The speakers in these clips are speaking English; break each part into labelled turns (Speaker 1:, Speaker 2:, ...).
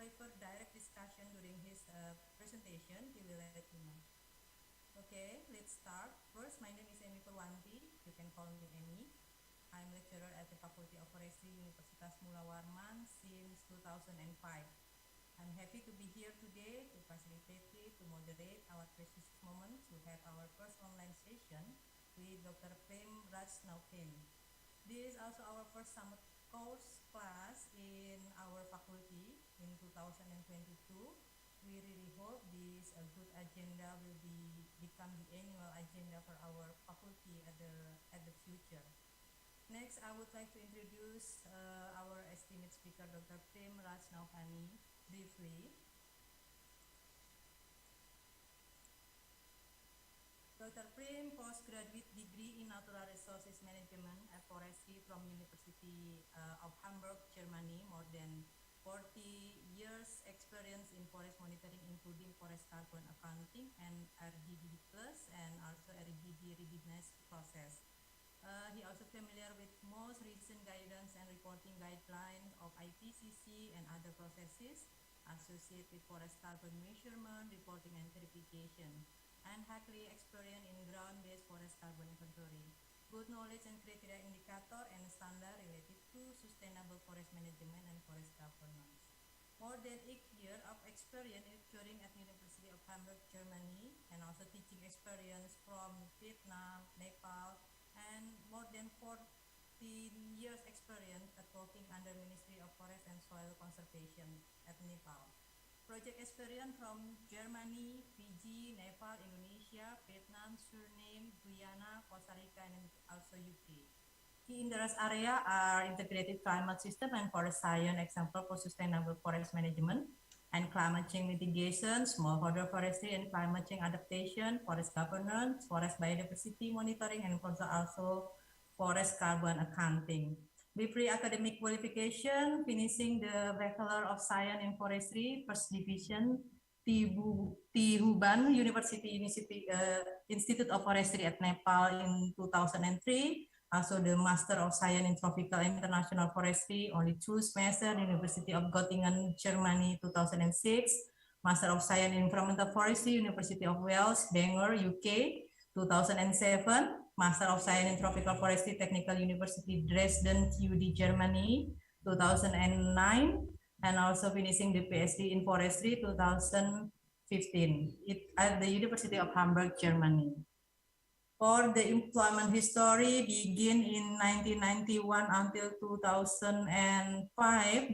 Speaker 1: prefer direct discussion during his presentation, he will let you know. Okay, let's start. First, my name is Purwanti. You can call me Emi. I'm lecturer at the Faculty of Forestry, Universitat Mulawarman since 2005. I'm happy to be here today to facilitate it, to moderate our precious moment to have our first online session with Dr. Prem Neupane. This is also our first summer course class in our faculty in 2022. We really hope this good agenda will become the annual agenda for our faculty at the future. Next, I would like to introduce our esteemed speaker, Dr. Prem Neupane, briefly. Dr. Prem postgraduate degree in Natural Resources Management at Forestry from University of Hamburg, Germany. More than 40 years experience in forest monitoring, including forest carbon accounting and RGD plus, and also RGD readiness process. He also familiar with most recent guidance and reporting guidelines of IPCC and other processes associated with forest carbon measurement, reporting, and verification, and highly experienced in ground-based forest carbon inventory. Good knowledge and criteria indicator and standard related to sustainable forest management and forest governance. More than 8 years of experience lecturing at University of Hamburg, Germany, and also teaching experience from Vietnam, Nepal, and more than 14 years experience at working under Ministry of Forest and Soil Conservation at Nepal. Project experience from Germany, Fiji, Nepal, Indonesia, Vietnam, Suriname, Guyana, Costa Rica, and also UK. Key interest area are integrated climate system and forest science, example for sustainable forest management and climate change mitigation, smallholder forestry and climate change adaptation, forest governance, forest biodiversity monitoring, and also forest carbon accounting. Briefly, academic qualification, finishing the Bachelor of Science in Forestry, First Division, Huban University Institute of Forestry at Nepal in 2003. Also the Master of Science in Tropical International Forestry, only 2 semesters, University of Göttingen, Germany, 2006. Master of Science in Environmental Forestry, University of Wales, Bangor, UK, 2007. Master of Science in Tropical Forestry, Technical University Dresden, TUD, Germany, 2009, and also finishing the PhD in Forestry, 2015, at the University of Hamburg, Germany. For the employment history, begin in 1991 until 2005,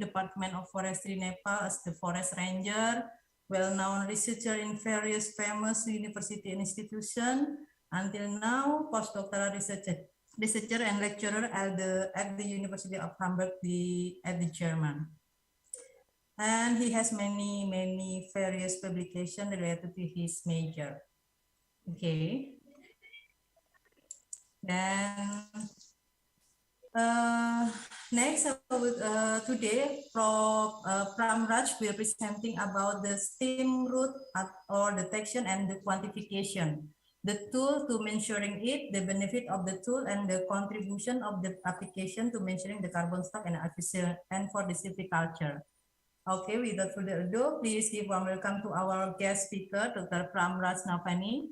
Speaker 1: Department of Forestry Nepal as the forest ranger, well-known researcher in various famous university and institutions. Until now, postdoctoral researcher and lecturer at the University of Hamburg at the German. And he has many various publications related to his major. Okay. Then next, today, Prem will presenting about the stem root or detection and the quantification. The tool to measuring it, the benefit of the tool, and the contribution of the application to measuring the carbon stock and for the silviculture. Okay, without further ado, please give warm welcome to our guest speaker, Dr. Prem Neupane.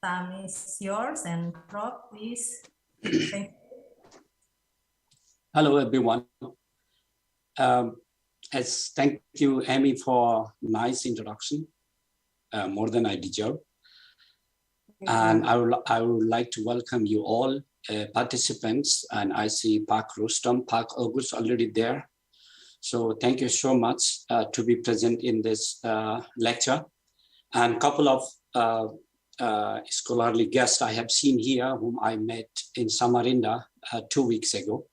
Speaker 1: Time is yours, and Prof, please. Thank you.
Speaker 2: Hello, everyone. Thank you, Emi, for nice introduction, more than I deserve. And I would like to welcome you all participants, and I see Park Rustam, Park August already there. So thank you so much to be present in this lecture. And a couple of scholarly guests I have seen here, whom I met in Samarinda 2 weeks ago.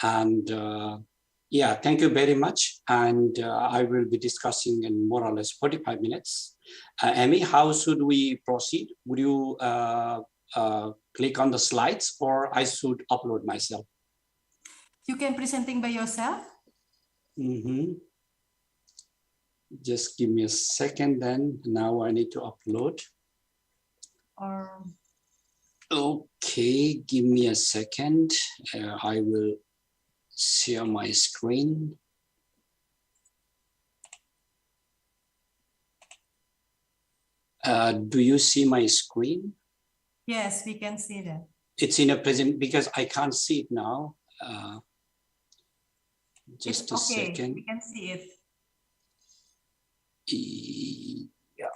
Speaker 2: And yeah, thank you very much. And I will be discussing in more or less 45 minutes. Emi, how should we proceed? Would you click on the slides, or I should upload myself?
Speaker 1: You can presenting by yourself.
Speaker 2: Just give me a second then. Now I need to upload. Okay, give me a second. I will share my screen. Do you see my screen?
Speaker 1: Yes, we can see that.
Speaker 2: It's in a present because I can't see it now. Just
Speaker 1: It's
Speaker 2: a second.
Speaker 1: We can see it.
Speaker 2: Yeah.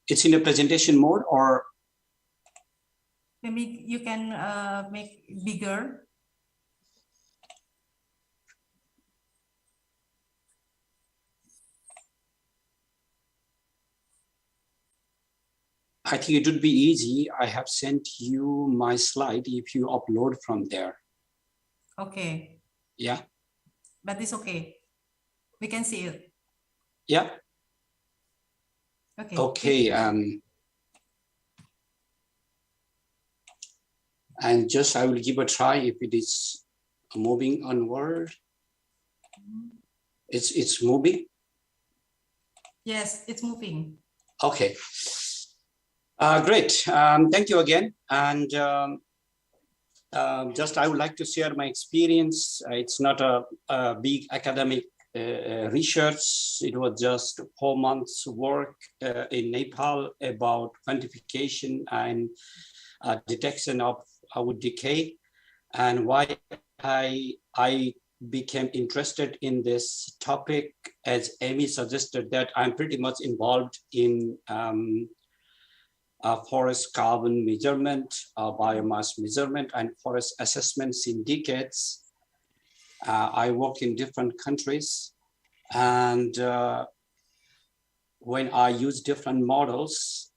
Speaker 2: It's in a presentation mode, or
Speaker 1: Maybe you can make bigger.
Speaker 2: I think it would be easy. I have sent you my slide if you upload from there.
Speaker 1: Okay.
Speaker 2: Yeah.
Speaker 1: But it's okay. We can see it.
Speaker 2: Yeah.
Speaker 1: Okay.
Speaker 2: Okay. And just I will give a try if it is moving onward. It's moving.
Speaker 1: Yes, it's moving.
Speaker 2: Okay. Great. Thank you again. And just I would like to share my experience. It's not a big academic research. It was just 4 months work in Nepal about quantification and detection of wood decay, and why I became interested in this topic, as Amy suggested, that I'm pretty much involved in forest carbon measurement, biomass measurement, and forest assessments in decades. I work in different countries, and when I use different models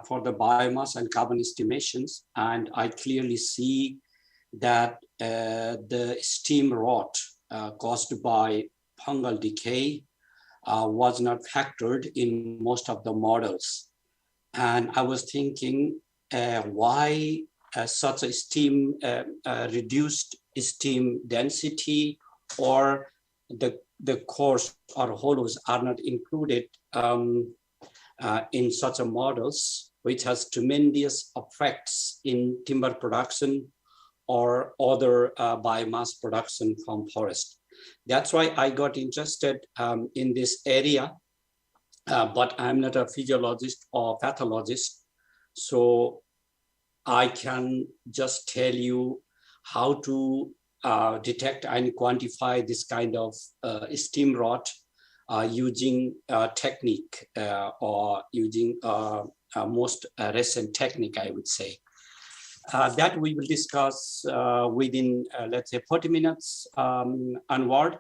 Speaker 2: for the biomass and carbon estimations, and I clearly see that the steam rot caused by fungal decay was not factored in most of the models. And I was thinking why such a steam, reduced steam density, or the cores or hollows are not included in such a models, which has tremendous effects in timber production or other biomass production from forest. That's why I got interested in this area, but I'm not a physiologist or pathologist, so I can just tell you how to detect and quantify this kind of steam rot using technique or using most recent technique, I would say. That we will discuss within, let's say, 40 minutes onward.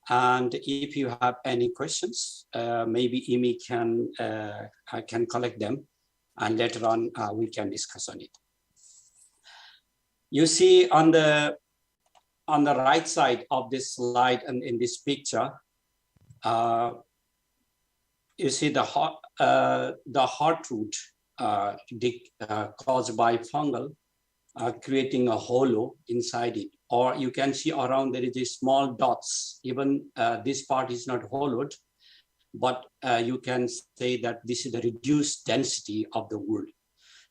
Speaker 2: And if you have any questions, maybe Amy can collect them, and later on we can discuss on it. You see on the right side of this slide and in this picture, you see the heartroot caused by fungal creating a hollow inside it. Or you can see around there is a small dots. Even this part is not hollowed, but you can say that this is the reduced density of the wood.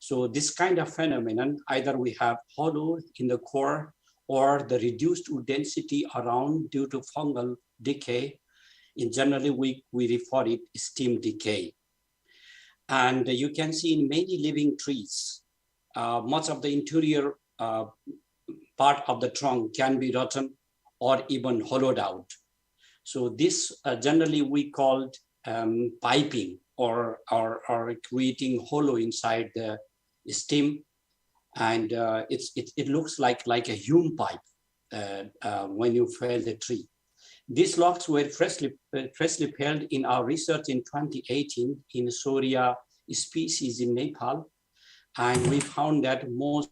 Speaker 2: So this kind of phenomenon, either we have hollow in the core or the reduced wood density around due to fungal decay. In generally, we refer it steam decay. And you can see in many living trees, much of the interior part of the trunk can be rotten or even hollowed out. So this generally we called piping or creating hollow inside the stem, and it looks like a hume pipe when you fell the tree. These logs were freshly felled in our research in 2018 in Soria species in Nepal. And we found that more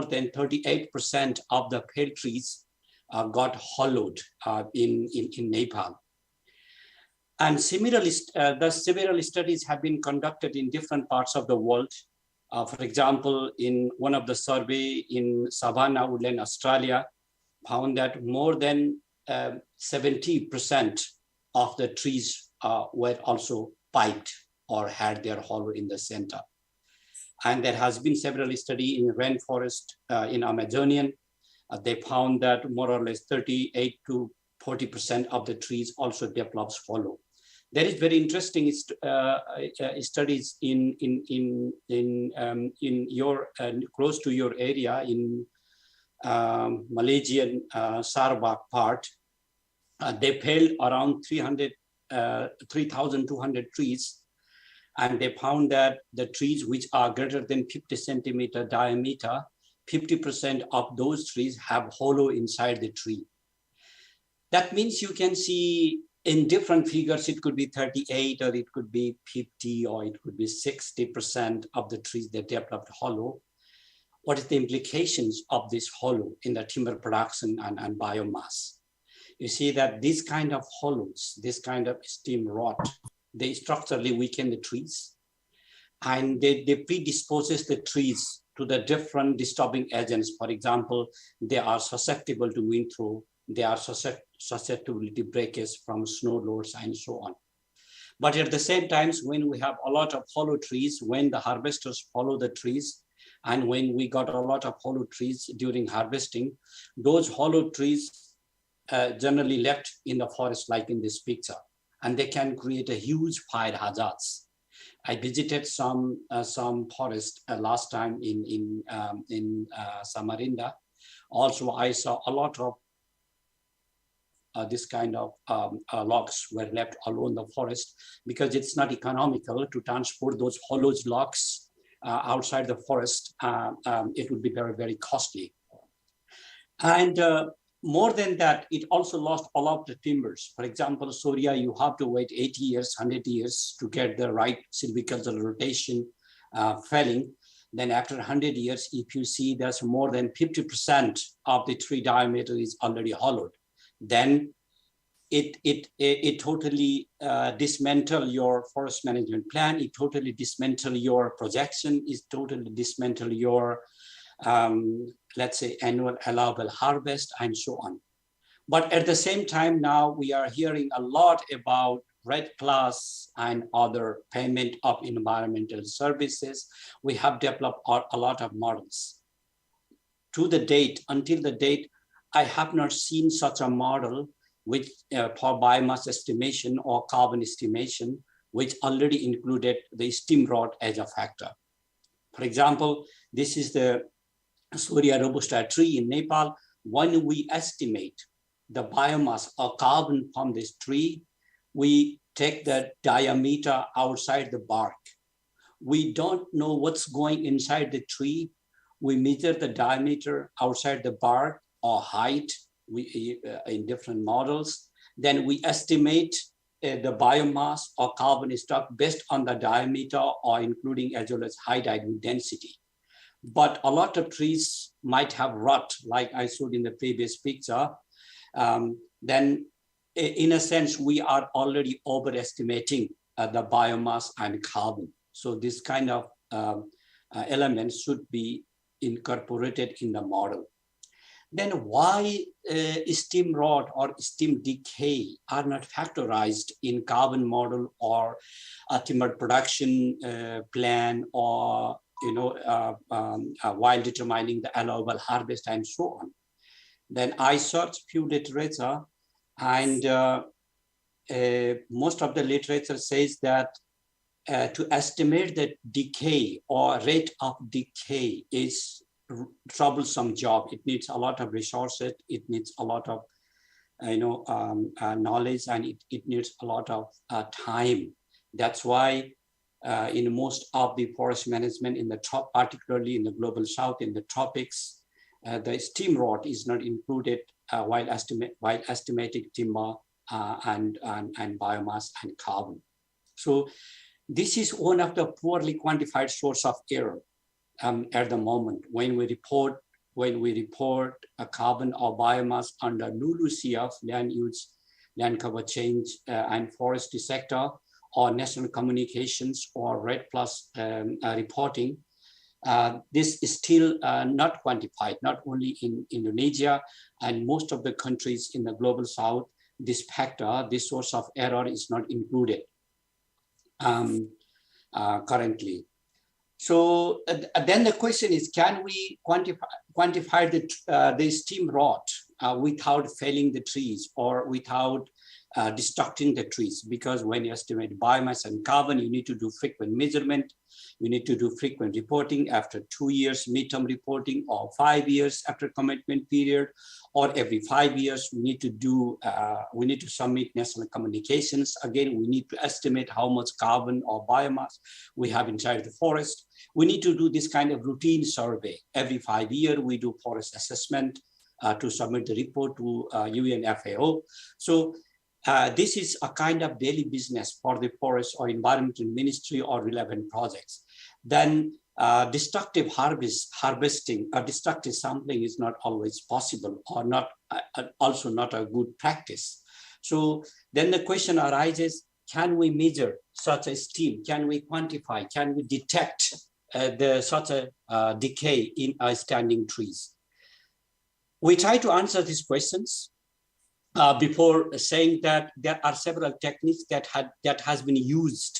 Speaker 2: than 38% of the felled trees got hollowed in Nepal. And similarly, the several studies have been conducted in different parts of the world. For example, in one of the survey in Savannah Woodland, Australia, found that more than 70% of the trees were also piped or had their hollow in the center. And there has been several studies in rainforest in Amazonian. They found that more or less 38 to 40% of the trees also develops hollow. There is very interesting studies in your close to your area in Malaysian Sarawak part. They felled around 3,200 trees, and they found that the trees which are greater than 50 centimeter diameter, 50% of those trees have hollow inside the tree. That means you can see in different figures, it could be 38 or it could be 50 or it could be 60% of the trees that developed hollow. What is the implications of this hollow in the timber production and biomass? You see that these kind of hollows, this kind of stem rot, they structurally weaken the trees, and they predisposes the trees to the different disturbing agents. For example, they are susceptible to wind throw, they are susceptible to breakage from snow loads and so on. But at the same time, when we have a lot of hollow trees, when the harvesters follow the trees, and when we got a lot of hollow trees during harvesting, those hollow trees generally left in the forest, like in this picture, and they can create a huge fire hazards. I visited some forest last time in Samarinda. Also, I saw a lot of this kind of logs were left alone in the forest because it's not economical to transport those hollow logs outside the forest. It would be very, very costly. And more than that, it also lost all of the timbers. For example, Soria, you have to wait 80 years, 100 years to get the right silvicultural rotation felling. Then after 100 years, if you see there's more than 50% of the tree diameter is already hollowed, then it totally dismantle your forest management plan. It totally dismantle your projection. It totally dismantle your let's say annual allowable harvest and so on. But at the same time, now we are hearing a lot about red class and other payment of environmental services. We have developed a lot of models. To the date, until the date, I have not seen such a model which for biomass estimation or carbon estimation, which already included the stem rot as a factor. For example, this is the Surya robusta tree in Nepal. When we estimate the biomass or carbon from this tree, we take the diameter outside the bark. We don't know what's going inside the tree. We measure the diameter outside the bark or height in different models. Then we estimate the biomass or carbon stock based on the diameter or including as well as high density. But a lot of trees might have rot, like I showed in the previous picture. Then in a sense, we are already overestimating the biomass and carbon. So this kind of elements should be incorporated in the model. Then why stem rot or stem decay are not factorized in carbon model or a timber production plan, or while determining the allowable harvest and so on. Then I searched few literature, and most of the literature says that to estimate the decay or rate of decay is troublesome job. It needs a lot of resources. It needs a lot of knowledge, and it needs a lot of time. That's why in most of the forest management in the top, particularly in the global south, in the tropics, the stem rot is not included while estimating timber and biomass and carbon. So this is one of the poorly quantified source of error at the moment when we report a carbon or biomass under LULUCF, land use, land cover change, and forestry sector, or national communications or RED+ reporting. This is still not quantified, not only in Indonesia and most of the countries in the global south. This factor, this source of error is not included currently. So then the question is, can we quantify the stem rot without felling the trees or without destructing the trees, because when you estimate biomass and carbon, you need to do frequent measurement. You need to do frequent reporting after 2 years, midterm reporting, or 5 years after commitment period, or every 5 years. We need to do, we need to submit national communications. Again, we need to estimate how much carbon or biomass we have inside the forest. We need to do this kind of routine survey. Every 5 years, we do forest assessment to submit the report to UN FAO. So this is a kind of daily business for the forest or environmental ministry or relevant projects. Then destructive harvesting or destructive sampling is not always possible, or not also not a good practice. So then the question arises, can we measure such a steam? Can we quantify? Can we detect such a decay in standing trees? We try to answer these questions before saying that there are several techniques that has been used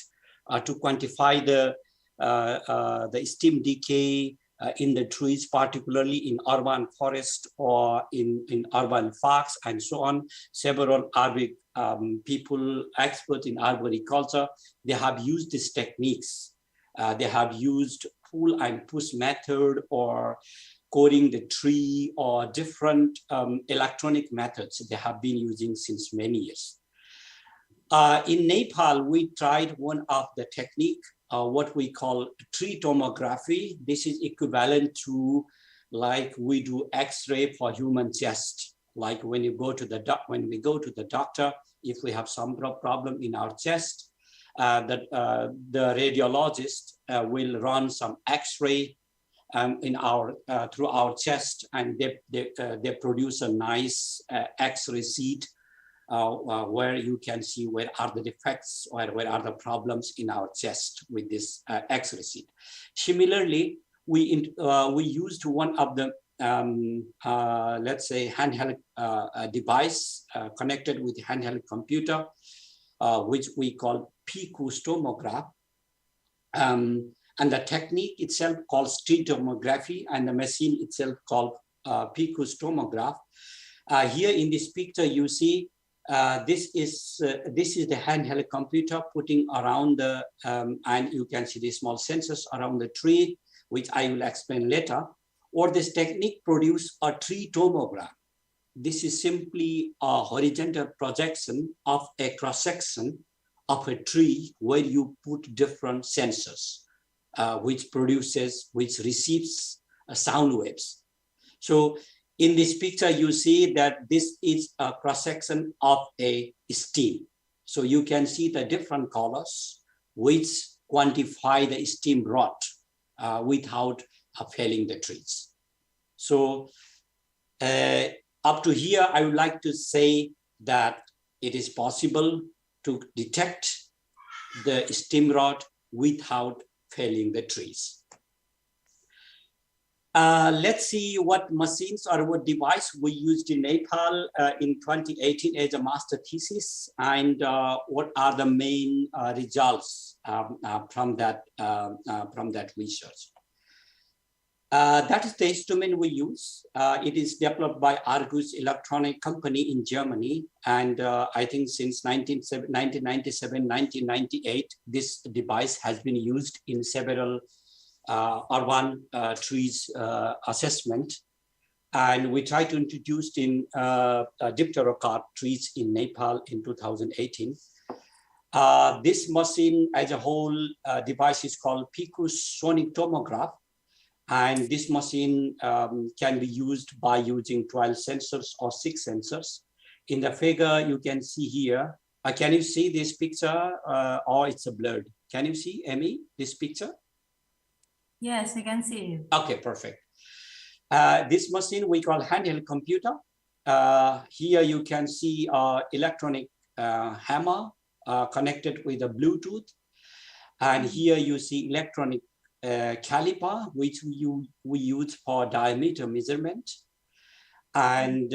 Speaker 2: to quantify the steam decay in the trees, particularly in urban forest or in urban parks and so on. Several people, experts in arboriculture, they have used these techniques. They have used pull and push method, or coding the tree, or different electronic methods they have been using since many years. In Nepal, we tried one of the technique, what we call tree tomography. This is equivalent to like we do X-ray for human chest. Like when you go to the when we go to the doctor, if we have some problem in our chest, the radiologist will run some X-ray in our through our chest, and they produce a nice X-ray sheet where you can see where are the defects or where are the problems in our chest with this X-ray sheet. Similarly, we used one of the let's say handheld device connected with handheld computer, which we call picostomograph. And the technique itself called tree tomography, and the machine itself called picostomograph. Here in this picture, you see this is the handheld computer putting around the, and you can see the small sensors around the tree, which I will explain later. Or this technique produce a tree tomograph. This is simply a horizontal projection of a cross-section of a tree where you put different sensors. Which receives sound waves. So in this picture, you see that this is a cross-section of a steam. So you can see the different colors which quantify the steam rot without felling the trees. So up to here, I would like to say that it is possible to detect the steam rot without felling the trees. Let's see what machines or what device we used in Nepal in 2018 as a master thesis, and what are the main results from that research. That is the instrument we use. It is developed by Argus Electronic Company in Germany. And I think since 1997, 1998, this device has been used in several urban trees assessment. And we tried to introduce in dipterocarp trees in Nepal in 2018. This machine as a whole device is called picosonic tomograph. And this machine can be used by using 12 sensors or 6 sensors. In the figure, you can see here. Can you see this picture or it's a blurred? Can you see, Emmy, this picture?
Speaker 1: Yes, I can see it.
Speaker 2: Okay, perfect. This machine we call handheld computer. Here you can see electronic hammer connected with a Bluetooth. And here you see electronic caliper, which we use for diameter measurement. And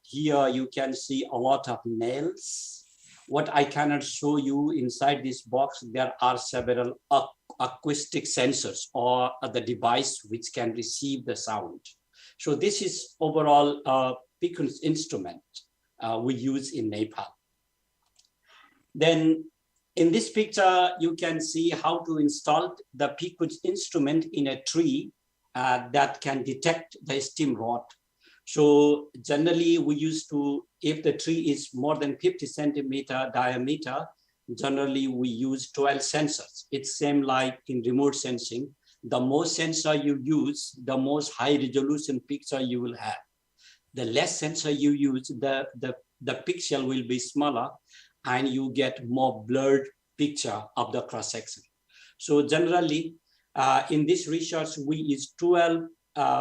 Speaker 2: here you can see a lot of nails. What I cannot show you inside this box, there are several acoustic sensors or the device which can receive the sound. So this is overall a Picos instrument we use in Nepal. Then in this picture, you can see how to install the Pico instrument in a tree that can detect the steam rot. So generally we used to, if the tree is more than 50 centimeter diameter, generally we use 12 sensors. It's same like in remote sensing. The more sensor you use, the most high resolution picture you will have. The less sensor you use, the pixel will be smaller and you get more blurred picture of the cross section. So generally in this research, we use 12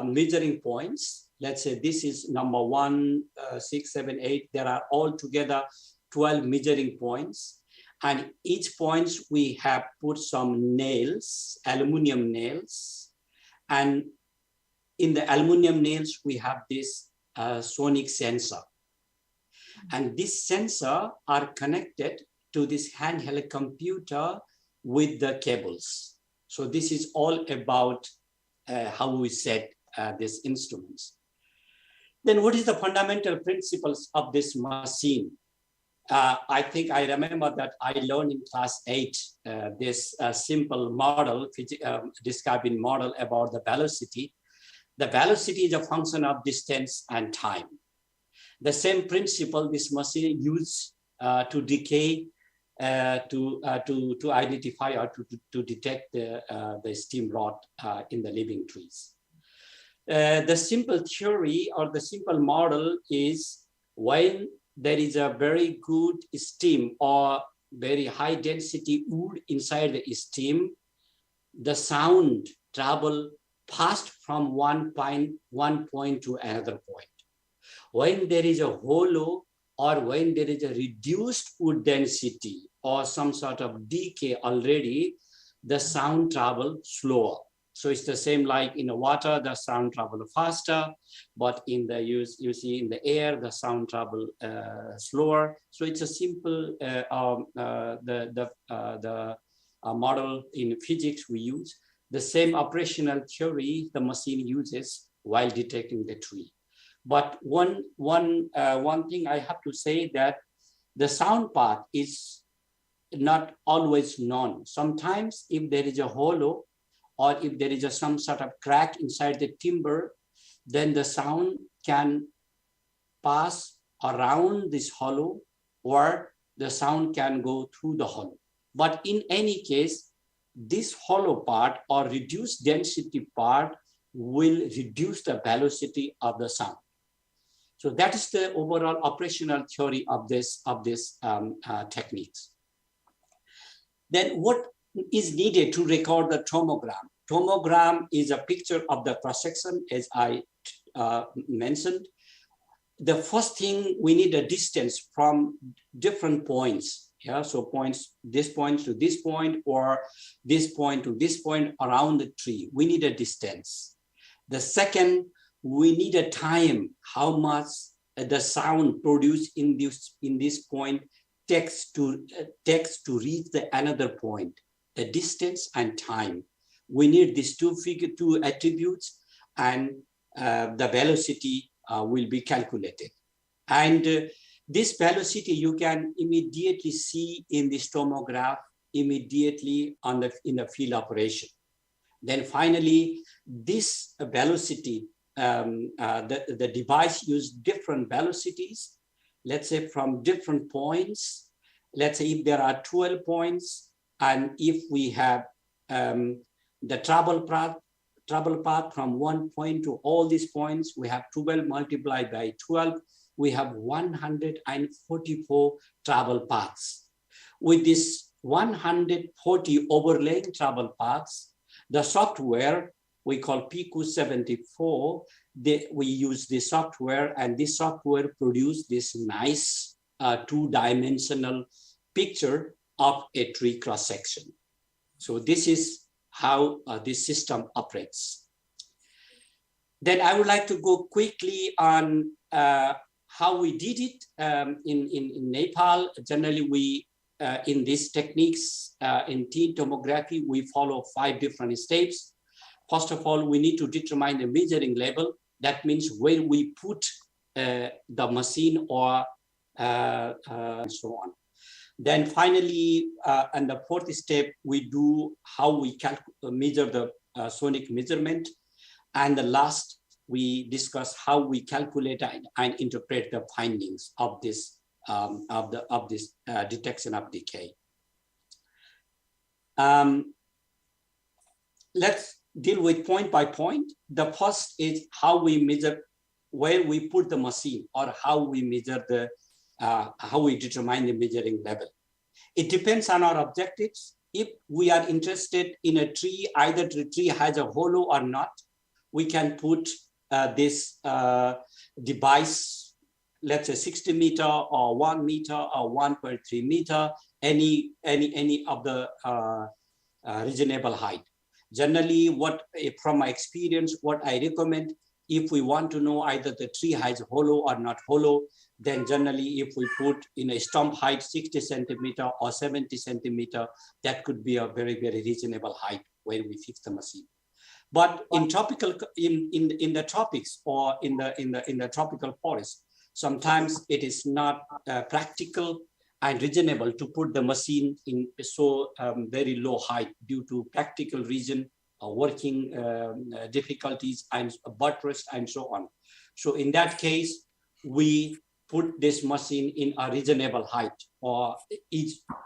Speaker 2: measuring points. Let's say this is number 1, 6, 7, 8. There are all together 12 measuring points. And each point we have put some nails, aluminum nails. And in the aluminum nails, we have this sonic sensor. And this sensor are connected to this handheld computer with the cables. So this is all about how we set these instruments. Then what is the fundamental principles of this machine? I think I remember that I learned in class 8 this simple model, describing model about the velocity. The velocity is a function of distance and time. The same principle this machine used to decay, to identify or to detect the steam rot in the living trees. The simple theory or the simple model is when there is a very good steam or very high density wood inside the steam, the sound travel fast from one point to another point. When there is a hollow or when there is a reduced wood density or some sort of decay already, the sound travel slower. So it's the same like in the water, the sound travel faster, but in the you see in the air, the sound travel slower. So it's a simple model in physics we use. The same operational theory the machine uses while detecting the tree. But one thing I have to say that the sound part is not always known. Sometimes if there is a hollow or if there is some sort of crack inside the timber, then the sound can pass around this hollow or the sound can go through the hollow. But in any case, this hollow part or reduced density part will reduce the velocity of the sound. So that is the overall operational theory of this techniques. Then what is needed to record the tomogram? Tomogram is a picture of the cross-section, as I mentioned. The first thing, we need a distance from different points. Yeah, so points, this point to this point, or this point to this point around the tree. We need a distance. The second, we need a time, how much the sound produced in this point takes to reach the another point, the distance and time. We need these two attributes, and the velocity will be calculated. And this velocity you can immediately see in this tomograph immediately in the field operation. Then finally, this velocity, the device uses different velocities, let's say from different points. Let's say if there are 12 points, and if we have the travel path from one point to all these points, we have 12 multiplied by 12, we have 144 travel paths. With this 140 overlaying travel paths, the software we call PQ74, we use this software, and this software produces this nice two-dimensional picture of a tree cross-section. So this is how this system operates. Then I would like to go quickly on how we did it in Nepal. Generally, we in these techniques in teen tomography, we follow 5 different steps. First of all, we need to determine the measuring level. That means where we put the machine or and so on. Then finally, and the fourth step, we do how we measure the sonic measurement. And the last, we discuss how we calculate and interpret the findings of this detection of decay. Let's deal with point by point. The first is how we measure, where we put the machine, or how we measure the, how we determine the measuring level. It depends on our objectives. If we are interested in a tree, either the tree has a hollow or not, we can put this device, let's say 60 meter or 1 meter or 1.3 meter, any of the reasonable height. Generally, from my experience, what I recommend, if we want to know either the tree has hollow or not hollow, then generally if we put in a stump height 60 centimeter or 70 centimeter, that could be a very, very reasonable height where we fix the machine. But in tropical, in the tropics or in the tropical forest, sometimes it is not practical and reasonable to put the machine in so very low height due to practical reason, working difficulties and buttress and so on. So in that case, we put this machine in a reasonable height, or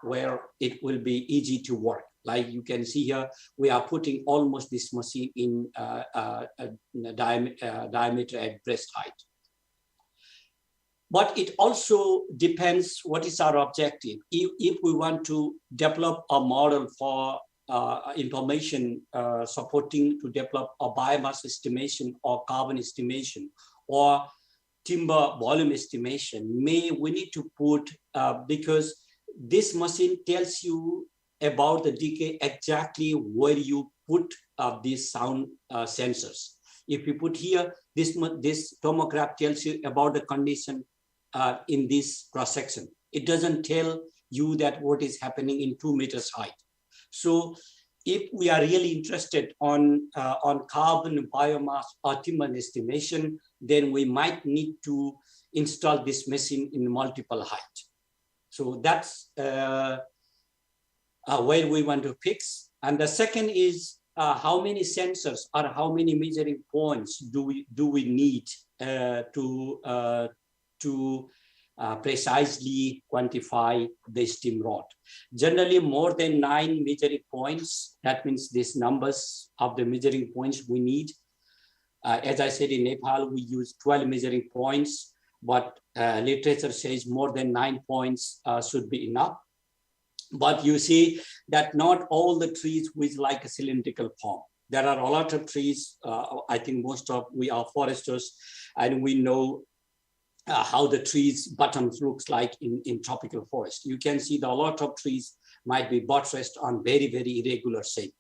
Speaker 2: where it will be easy to work. Like you can see here, we are putting almost this machine in diameter at breast height. But it also depends what is our objective. If we want to develop a model for information supporting to develop a biomass estimation or carbon estimation or timber volume estimation, we need to put, because this machine tells you about the decay exactly where you put these sound sensors. If you put here, this tomograph tells you about the condition in this cross section. It doesn't tell you that what is happening in 2 meters height. So if we are really interested on carbon, biomass, or timber estimation, then we might need to install this machine in multiple height. So that's where we want to fix. And the second is how many sensors or how many measuring points do we need to precisely quantify the steam rod. Generally, more than 9 measuring points. That means these numbers of the measuring points we need. As I said, in Nepal, we use 12 measuring points, but literature says more than 9 points should be enough. But you see that not all the trees with like a cylindrical form. There are a lot of trees. I think most of we are foresters, and we know how the trees bottoms looks like in tropical forest. You can see that a lot of trees might be buttressed on very, very irregular shape.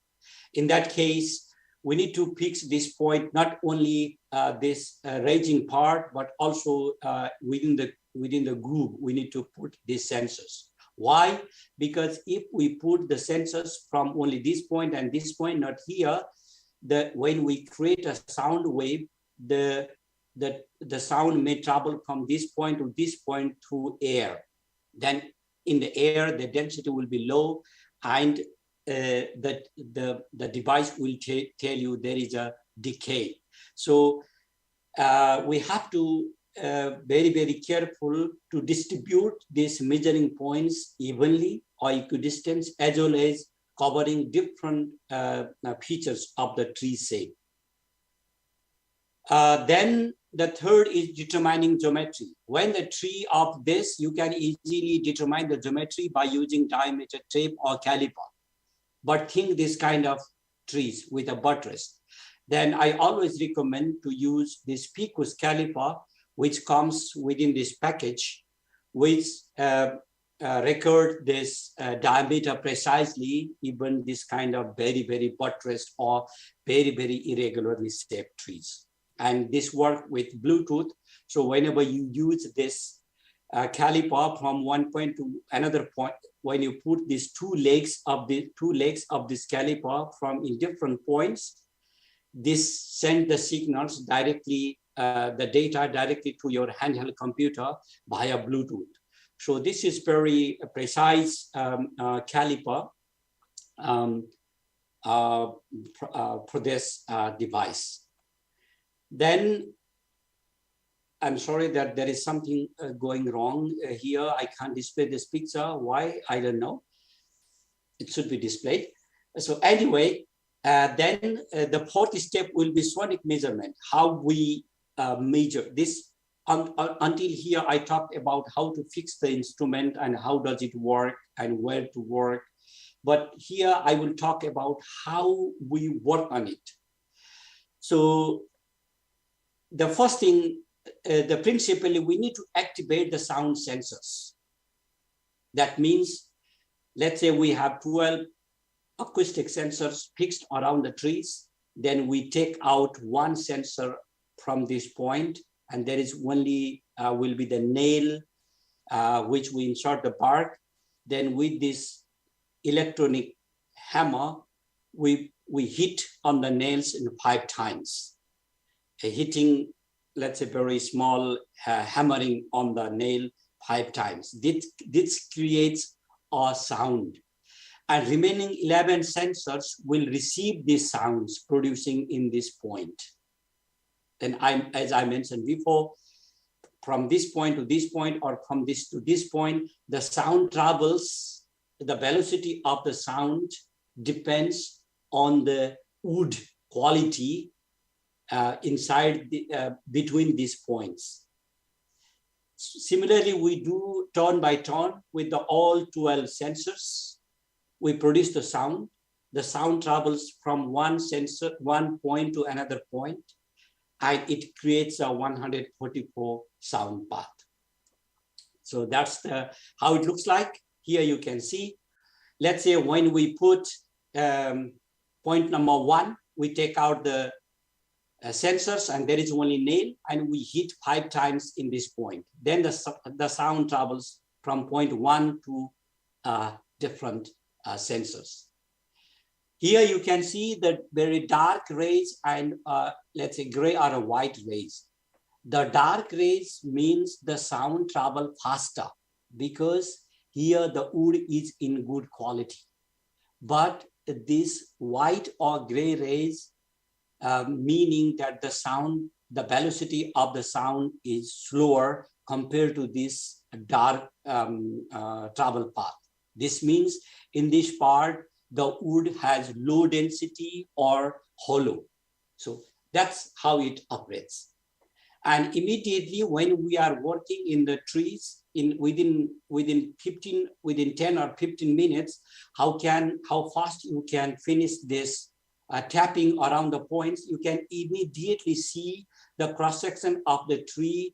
Speaker 2: In that case, we need to fix this point, not only this raging part, but also within the groove, we need to put these sensors. Why? Because if we put the sensors from only this point and this point, not here, when we create a sound wave, the sound may travel from this point to this point through air. Then in the air, the density will be low, and the device will tell you there is a decay. So we have to very, very careful to distribute these measuring points evenly or equidistant, as well as covering different features of the tree shape. Then the third is determining geometry. When the tree of this, you can easily determine the geometry by using diameter tape or caliper. But think this kind of trees with a buttress, then I always recommend to use this Picus caliper, which comes within this package, which record this diameter precisely, even this kind of very, very buttressed or very, very irregularly shaped trees. And this work with Bluetooth. So whenever you use this caliper from one point to another point, when you put these two legs of this caliper from in different points, this send the signals directly, the data directly to your handheld computer via Bluetooth. So this is very precise caliper for this device. Then I'm sorry that there is something going wrong here. I can't display this picture. Why? I don't know. It should be displayed. So anyway, then the fourth step will be sonic measurement, how we measure this. Until here, I talked about how to fix the instrument and how does it work and where to work. But here I will talk about how we work on it. So the first thing, the principally, we need to activate the sound sensors. That means, let's say we have 12 acoustic sensors fixed around the trees. Then we take out one sensor from this point, and there is only will be the nail, which we insert the bark. Then with this electronic hammer, we hit on the nails in 5 times. Hitting, let's say, very small hammering on the nail 5 times. This creates a sound. And remaining 11 sensors will receive these sounds producing in this point. Then as I mentioned before, from this point to this point or from this to this point, the sound travels, the velocity of the sound depends on the wood quality inside between these points. Similarly, we do turn by turn with the all 12 sensors. We produce the sound. The sound travels from one point to another point, and it creates a 144 sound path. So that's how it looks like. Here you can see, let's say when we put point number 1, we take out the sensors and there is only nail, and we hit 5 times in this point. Then the sound travels from point 1 to different sensors. Here you can see the very dark rays and let's say gray or white rays. The dark rays means the sound travel faster because here the wood is in good quality. But this white or gray rays, meaning that the sound, the velocity of the sound is slower compared to this dark travel path. This means in this part, the wood has low density or hollow. So that's how it operates. And immediately when we are working in the trees, within 10 or 15 minutes, how fast you can finish this tapping around the points, you can immediately see the cross-section of the tree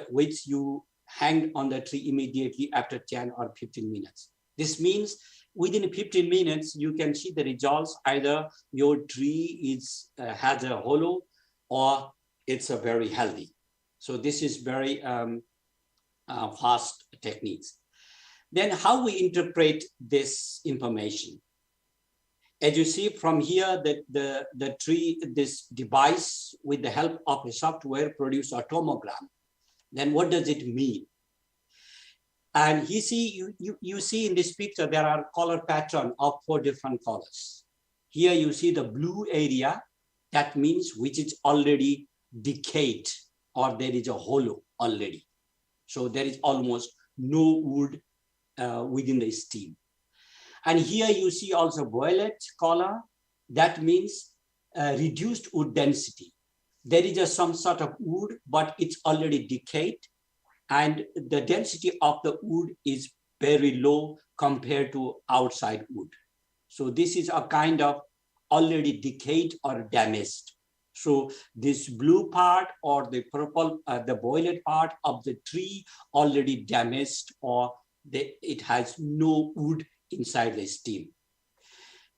Speaker 2: which you hang on the tree immediately after 10 or 15 minutes. This means within 15 minutes, you can see the results. Either your tree has a hollow or it's a very healthy. So this is very fast techniques. Then how we interpret this information. As you see from here, that the tree, this device with the help of a software produce a tomogram. Then what does it mean? And you see in this picture, there are color pattern of 4 different colors. Here you see the blue area, that means which is already decayed or there is a hollow already. So there is almost no wood within the stem. And here you see also violet color, that means reduced wood density. There is some sort of wood, but it's already decayed. And the density of the wood is very low compared to outside wood. So this is a kind of already decayed or damaged. So this blue part or the purple, the violet part of the tree already damaged, or it has no wood inside the stem.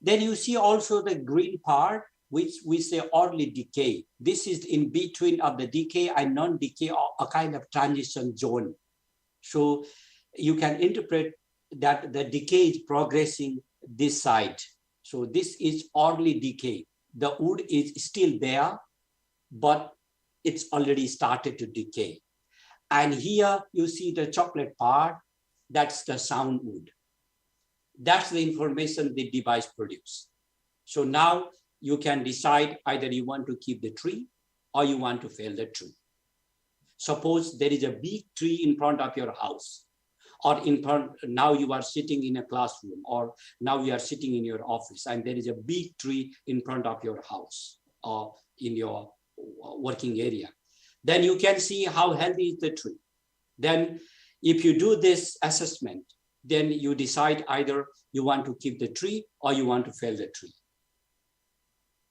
Speaker 2: Then you see also the green part, which we say early decay. This is in between of the decay and non-decay, or a kind of transition zone. So you can interpret that the decay is progressing this side. So this is early decay. The wood is still there, but it's already started to decay. And here you see the chocolate part, that's the sound wood. That's the information the device produces. So now you can decide either you want to keep the tree or you want to fell the tree. Suppose there is a big tree in front of your house, or in front, now you are sitting in a classroom, or now you are sitting in your office and there is a big tree in front of your house or in your working area. Then you can see how healthy is the tree. Then if you do this assessment, then you decide either you want to keep the tree or you want to fell the tree.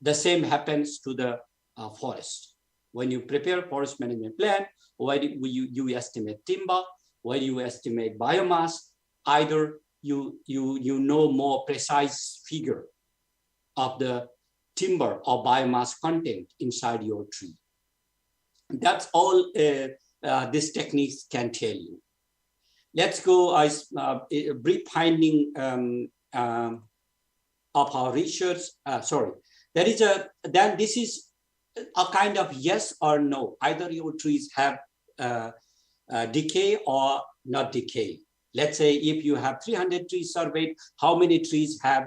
Speaker 2: The same happens to the forest. When you prepare forest management plan, where you estimate timber, where you estimate biomass, either you know more precise figure of the timber or biomass content inside your tree. That's all these techniques can tell you. Let's go a brief finding of our research. There is then this is a kind of yes or no. Either your trees have decay or not decay. Let's say if you have 300 trees surveyed, how many trees have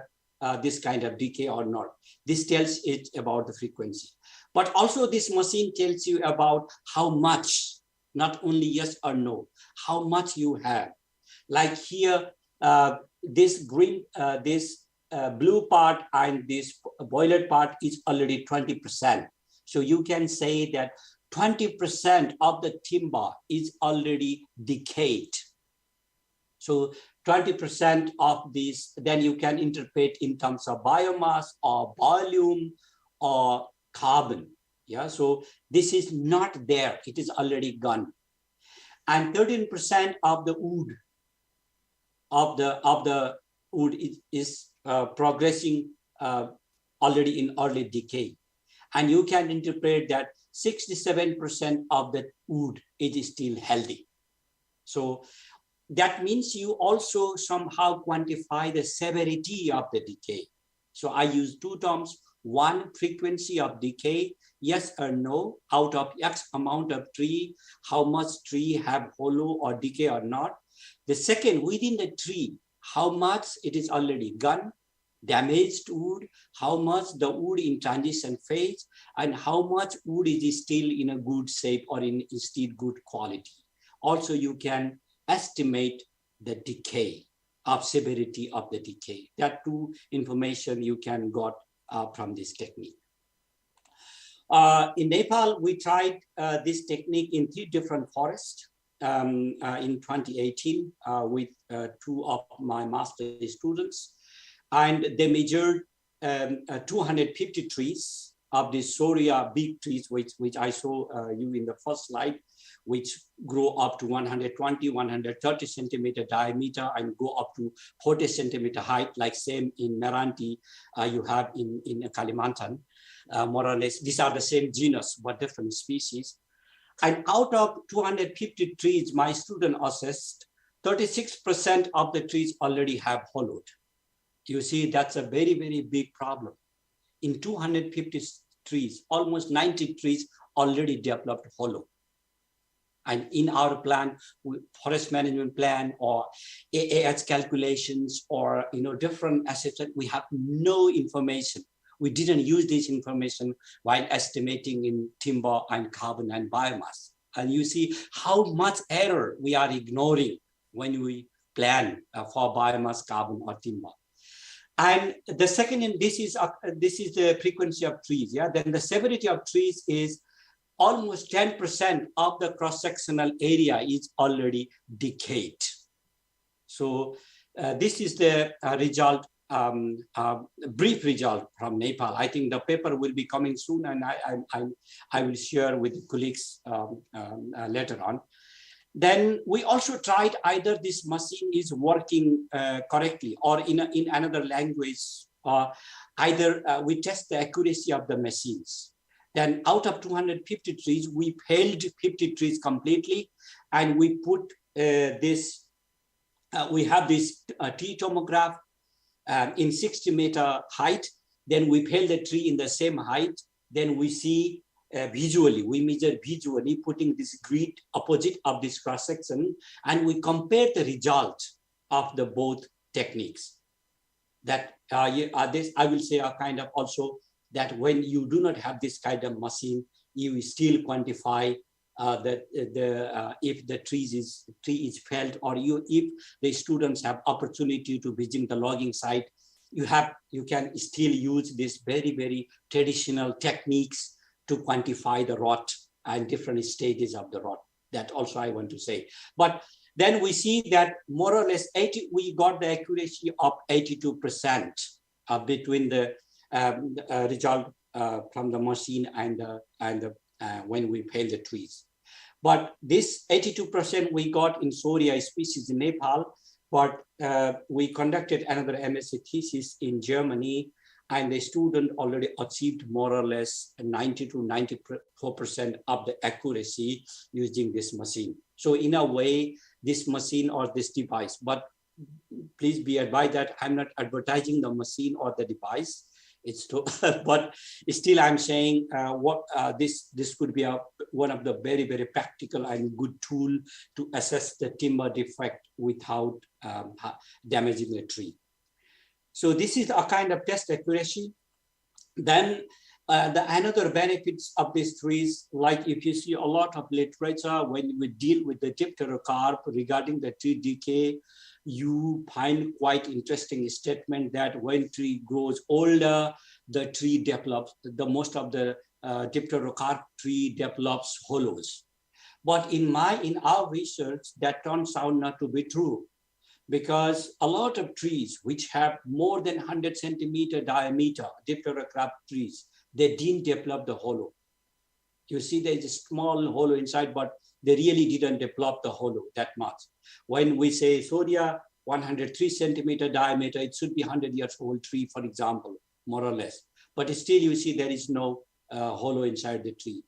Speaker 2: this kind of decay or not? This tells it about the frequency. But also this machine tells you about how much, not only yes or no, how much you have. Like here, this green, blue part and this violet part is already 20%. So you can say that 20% of the timber is already decayed. So 20% of this, then you can interpret in terms of biomass or volume or carbon. Yeah, so this is not there, it is already gone. And 13% of the wood is progressing already in early decay. And you can interpret that 67% of the wood is still healthy. So that means you also somehow quantify the severity of the decay. So I use two terms. One, frequency of decay, yes or no, out of X amount of tree, how much tree have hollow or decay or not. The second, within the tree, how much it is already gone, damaged wood, how much the wood in transition phase, and how much wood is still in a good shape or in still good quality. Also, you can estimate the decay of severity of the decay. That two information you can got from this technique. In Nepal, we tried this technique in 3 different forests in 2018 with 2 of my master students. And they measured 250 trees of the Soria big trees, which I saw you in the first slide, which grow up to 120, 130 centimeter diameter and go up to 40 centimeter height, like same in Meranti you have in Kalimantan. More or less, these are the same genus, but different species. And out of 250 trees, my student assessed 36% of the trees already have hollowed. You see, that's a very, very big problem. In 250 trees, almost 90 trees already developed hollow. And in our plan, forest management plan or AAH calculations or different assessment, we have no information. We didn't use this information while estimating in timber and carbon and biomass. And you see how much error we are ignoring when we plan for biomass, carbon, or timber. And the second, this is the frequency of trees. Yeah, then the severity of trees is almost 10% of the cross-sectional area is already decayed. So this is the result, brief result from Nepal. I think the paper will be coming soon, and I will share with the colleagues later on. Then we also tried either this machine is working correctly or in another language, either we test the accuracy of the machines. Then out of 250 trees, we felled 50 trees completely, and we put this, we have this tree tomograph in 60-meter height. Then we fell the tree in the same height. Then we see visually. We measure visually, putting this grid opposite of this cross section, and we compare the result of the both techniques. That this I will say are kind of also that when you do not have this kind of machine, you still quantify if the tree is felled, or if the students have opportunity to visit the logging site, you can still use this very traditional techniques to quantify the rot and different stages of the rot. That also I want to say. But then we see that more or less we got the accuracy of 82% between the result from the machine and when we fell the trees. But this 82% we got in Soria species in Nepal, but we conducted another M.Si thesis in Germany, and the student already achieved more or less 90 to 94% of the accuracy using this machine. So in a way, this machine or this device, but please be advised that I'm not advertising the machine or the device. It's to, but still I'm saying this could be one of the very practical and good tool to assess the timber defect without damaging the tree. So this is a kind of test accuracy. Then another benefits of these trees, like if you see a lot of literature when we deal with the dipterocarp regarding the tree decay, you find quite interesting statement that when tree grows older, the tree develops, most of the dipterocarp tree develops hollows. But in our research, that turns out not to be true, because a lot of trees which have more than 100 centimeter diameter, dipterocarp trees, they didn't develop the hollow. You see there's a small hollow inside, but they really didn't develop the hollow that much. When we say Soria, 103 centimeter diameter, it should be 100 years old tree, for example, more or less. But still you see there is no hollow inside the tree.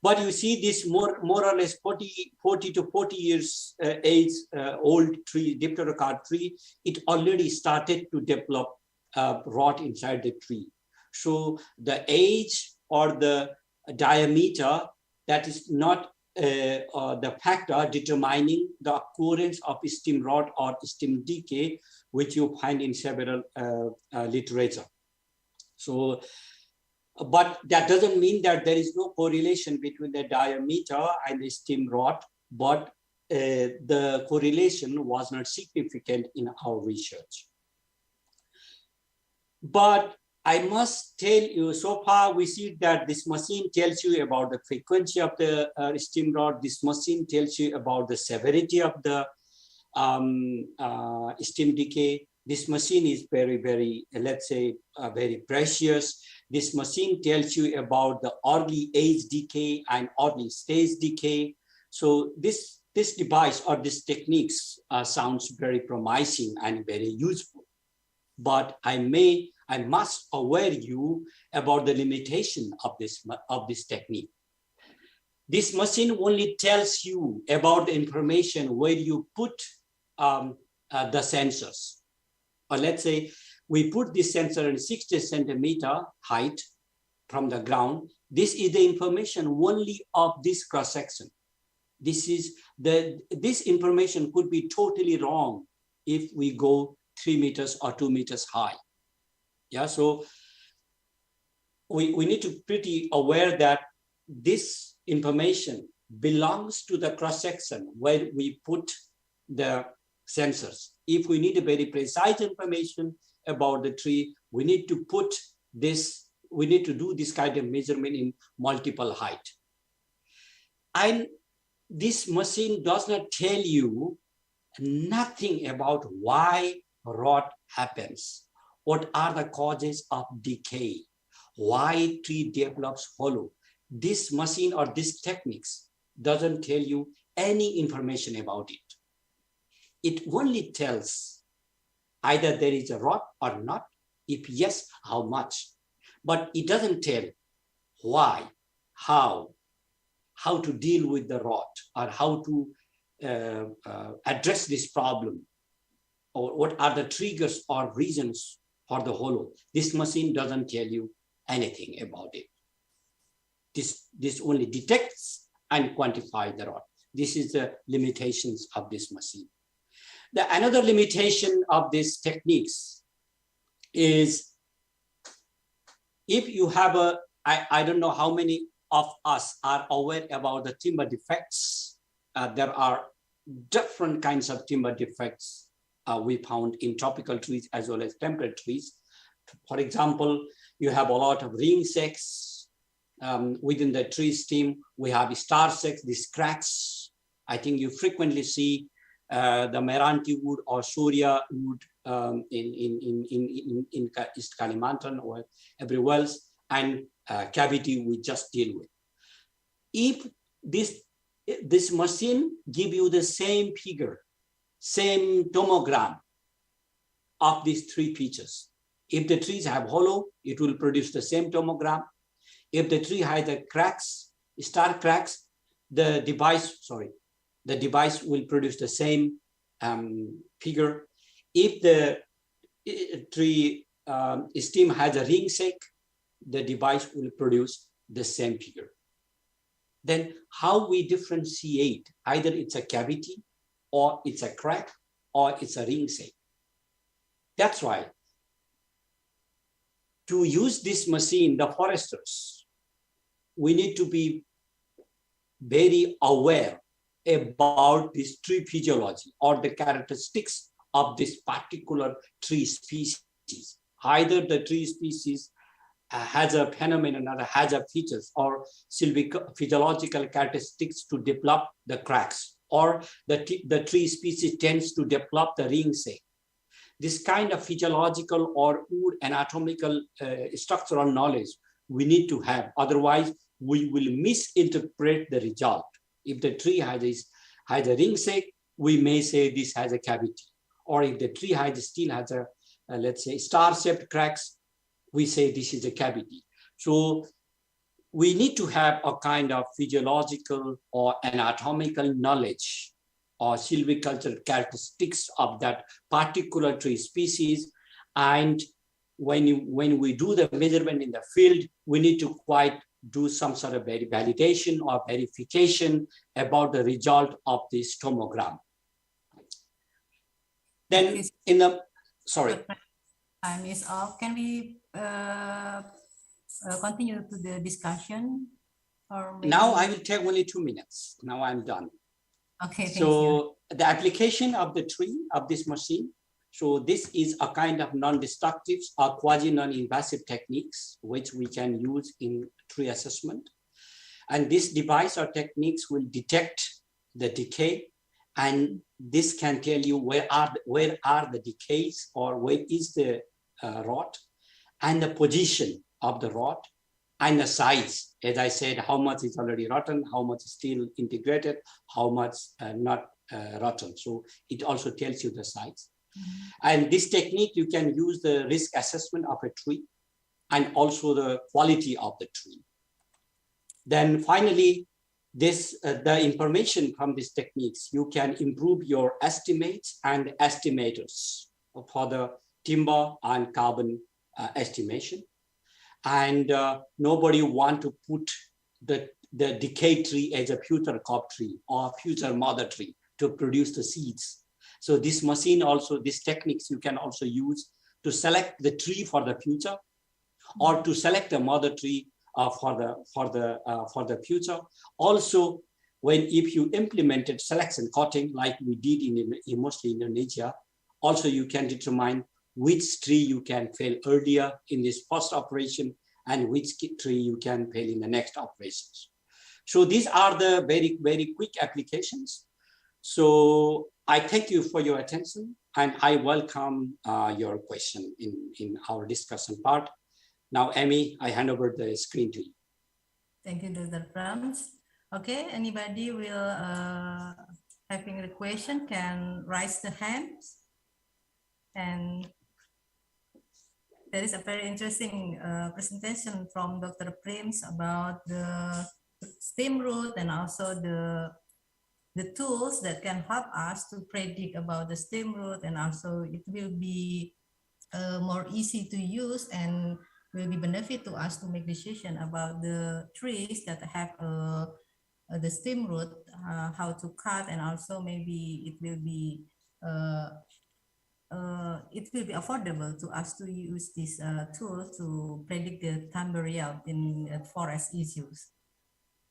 Speaker 2: But you see this more or less 40 to 40 years age old tree, dipterocarp tree, it already started to develop rot inside the tree. So the age or the diameter, that is not the factor determining the occurrence of stem rot or stem decay, which you find in several literature. So, but that doesn't mean that there is no correlation between the diameter and the stem rot, but the correlation was not significant in our research. But I must tell you, so far we see that this machine tells you about the frequency of the stem rot. This machine tells you about the severity of the stem decay. This machine is very, let's say, very precious. This machine tells you about the early age decay and early stage decay. So this device or this techniques sounds very promising and very useful. But I must aware you about the limitation of this technique. This machine only tells you about the information where you put the sensors. Or let's say we put this sensor in 60 centimeter height from the ground. This is the information only of this cross section. This information could be totally wrong if we go 3 meters or 2 meters high. Yeah, so we need to be pretty aware that this information belongs to the cross section where we put the sensors. If we need a very precise information about the tree, we need to put this, we need to do this kind of measurement in multiple height. And this machine does not tell you nothing about why rot happens. What are the causes of decay? Why tree develops hollow? This machine or this techniques doesn't tell you any information about it. It only tells either there is a rot or not. If yes, how much? But it doesn't tell why, how to deal with the rot, or how to address this problem, or what are the triggers or reasons for the hollow. This machine doesn't tell you anything about it. This only detects and quantifies the rot. This is the limitations of this machine. Another limitation of these techniques is if you have I don't know how many of us are aware about the timber defects. There are different kinds of timber defects we found in tropical trees as well as temperate trees. For example, you have a lot of ring shakes within the tree stem. We have star shakes, these cracks. I think you frequently see the Meranti wood or Surya wood in East Kalimantan or everywhere else, and cavity we just deal with. If this machine give you the same figure, same tomogram of these three features. If the trees have hollow, it will produce the same tomogram. If the tree has the cracks, star cracks, the device will produce the same figure. If the tree stem has a ring shake, the device will produce the same figure. Then how we differentiate, either it's a cavity or it's a crack or it's a ring shake. That's why to use this machine, the foresters, we need to be very aware about this tree physiology or the characteristics of this particular tree species. Either the tree species has a phenomenon or has a features or physiological characteristics to develop the cracks, or the tree species tends to develop the ring shake. This kind of physiological or wood anatomical structural knowledge we need to have. Otherwise, we will misinterpret the result. If the tree has a ring shake, we may say this has a cavity. Or if the tree still has a, let's say, star-shaped cracks, we say this is a cavity. So we need to have a kind of physiological or anatomical knowledge or silvicultural characteristics of that particular tree species. And when we do the measurement in the field, we need to quite do some sort of validation or verification about the result of this tomogram. Then in the, sorry.
Speaker 1: Time is off. Can we continue to the discussion? Or maybe...
Speaker 2: Now I will take only 2 minutes. Now I'm done.
Speaker 1: Okay, thank you.
Speaker 2: So the application of the tree, of this machine, so this is a kind of non-destructive or quasi-non-invasive techniques which we can use in tree assessment. And this device or techniques will detect the decay, and this can tell you where are the decays or where is the rot, and the position of the rot, and the size. As I said, how much is already rotten, how much is still integrated, how much not rotten. So it also tells you the size. Mm-hmm. And this technique, you can use the risk assessment of a tree and also the quality of the tree. Then finally, this the information from these techniques, you can improve your estimates and estimators for the timber and carbon estimation. And nobody want to put the decay tree as a future crop tree or future mother tree to produce the seeds. So this machine also, these techniques you can also use to select the tree for the future, or to select a mother tree for the future. Also, if you implemented selection cutting like we did in mostly Indonesia, also you can determine which tree you can fell earlier in this first operation and which tree you can fell in the next operations. So these are the very, very quick applications. So I thank you for your attention, and I welcome your question in our discussion part. Now, Amy, I hand over the screen to you.
Speaker 1: Thank you, Dr. Prem. Okay, anybody will having a question can raise the hands. And there is a very interesting presentation from Dr. Prem about the stem root and also the tools that can help us to predict about the stem root, and also it will be more easy to use and will be benefit to us to make decision about the trees that have the stem root, how to cut, and also maybe it will be affordable to us to use this tool to predict the time burial in forest issues.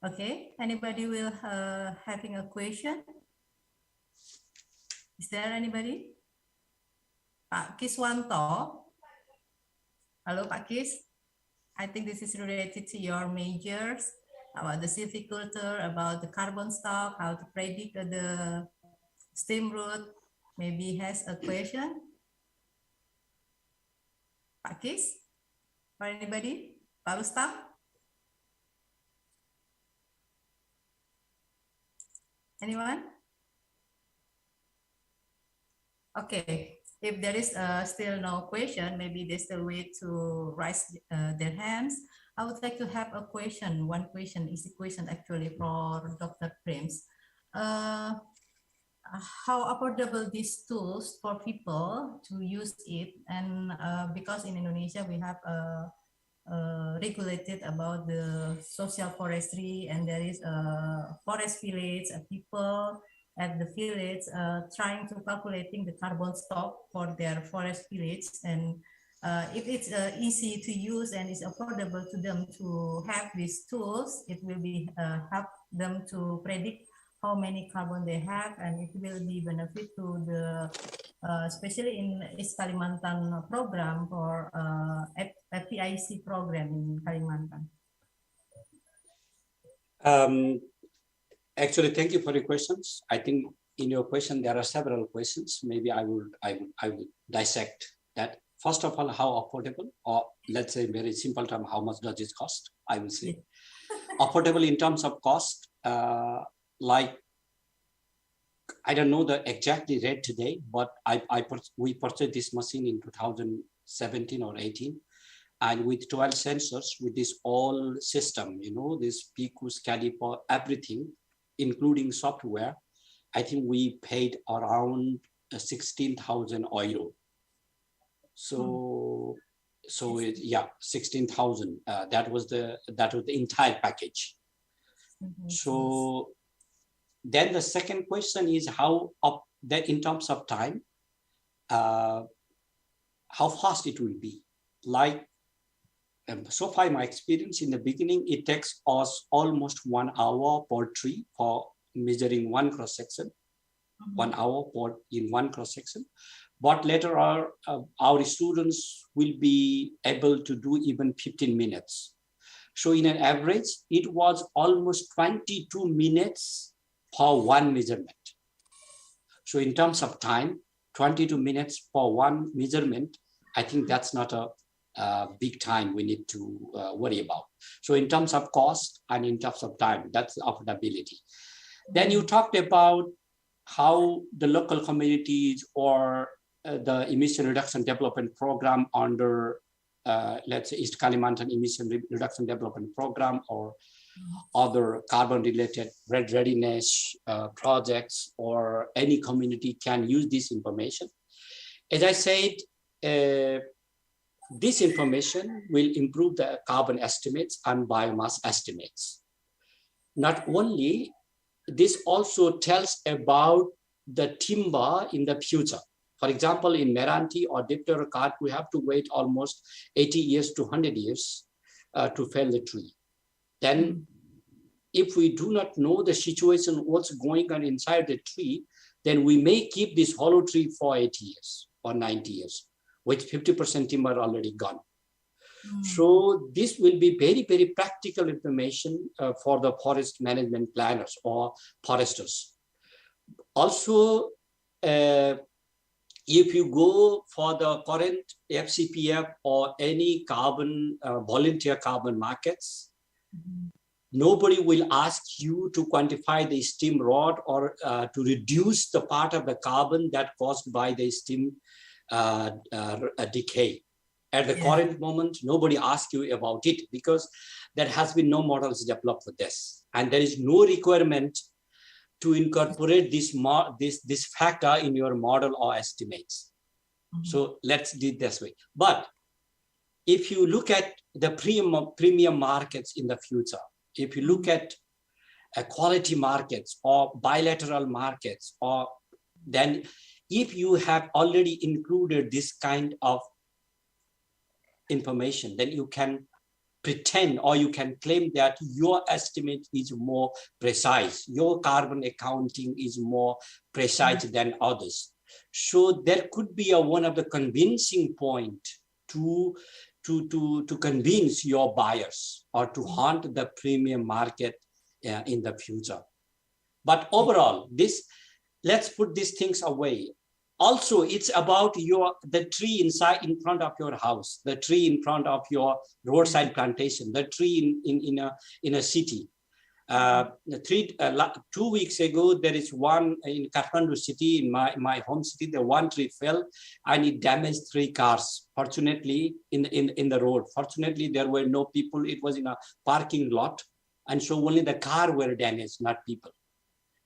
Speaker 1: Okay, anybody will having a question? Is there anybody? Pak Kiswanto. Hello, Pak Kis. I think this is related to your majors about the silviculture, about the carbon stock, how to predict the stem root. Maybe has a question. Pak Kis or anybody? Pak Rustam? Anyone? Okay, if there is still no question, maybe they still wait to raise their hands. I would like to have a question. One question is a question actually for Dr. Prems. How affordable these tools for people to use it, and because in Indonesia we have regulated about the social forestry, and there is a forest village, people at the village trying to calculating the carbon stock for their forest village, and if it's easy to use and it's affordable to them to have these tools, it will be help them to predict how many carbon they have, and it will be benefit to the especially in East Kalimantan program for FPIC program in Kalimantan.
Speaker 2: Actually, thank you for the questions. I think in your question there are several questions. Maybe I will dissect that. First of all, how affordable, or let's say very simple term, how much does it cost? I will say affordable in terms of cost. Like, I don't know the exactly rate today, but we purchased this machine in 2017 or 18, and with 12 sensors, with this all system, you know, this PQs, caliper, everything, including software, I think we paid around 16,000 euro. So yeah, 16,000. That was the entire package. So then the second question is how that in terms of time, how fast it will be. Like so far, my experience in the beginning, it takes us almost 1 hour per tree for measuring one cross section. 1 hour in one cross section. But later our students will be able to do even 15 minutes. So in an average, it was almost 22 minutes for one measurement. So in terms of time, 22 minutes for one measurement, I think that's not a big time we need to worry about. So in terms of cost and in terms of time, that's affordability. Then you talked about how the local communities or the emission reduction development program under, let's say, East Kalimantan emission reduction development program or other carbon-related readiness projects, or any community can use this information. As I said, this information will improve the carbon estimates and biomass estimates. Not only, this also tells about the timber in the future. For example, in Meranti or Dipterokat, we have to wait almost 80 years to 100 years to fell the tree. Then if we do not know the situation, what's going on inside the tree, then we may keep this hollow tree for 80 years or 90 years, with 50% timber already gone. So this will be very, very practical information for the forest management planners or foresters. Also, if you go for the current FCPF or any carbon, volunteer carbon markets, nobody will ask you to quantify the steam rod or to reduce the part of the carbon that caused by the steam decay. At the current moment, nobody asks you about it because there has been no models developed for this. And there is no requirement to incorporate this factor in your model or estimates. So let's do it this way. But if you look at the premium markets in the future, if you look at quality markets or bilateral markets, or then if you have already included this kind of information, then you can pretend or you can claim that your estimate is more precise, your carbon accounting is more precise than others. So there could be one of the convincing point to convince your buyers or to hunt the premium market in the future. But overall, let's put these things away. Also, it's about the tree in front of your house, the tree in front of your roadside plantation, the tree in a city. 2 weeks ago, there is one in Kathmandu city, in my home city. The one tree fell and it damaged 3 cars. Fortunately, in the road. Fortunately, there were no people. It was in a parking lot, and so only the car were damaged, not people.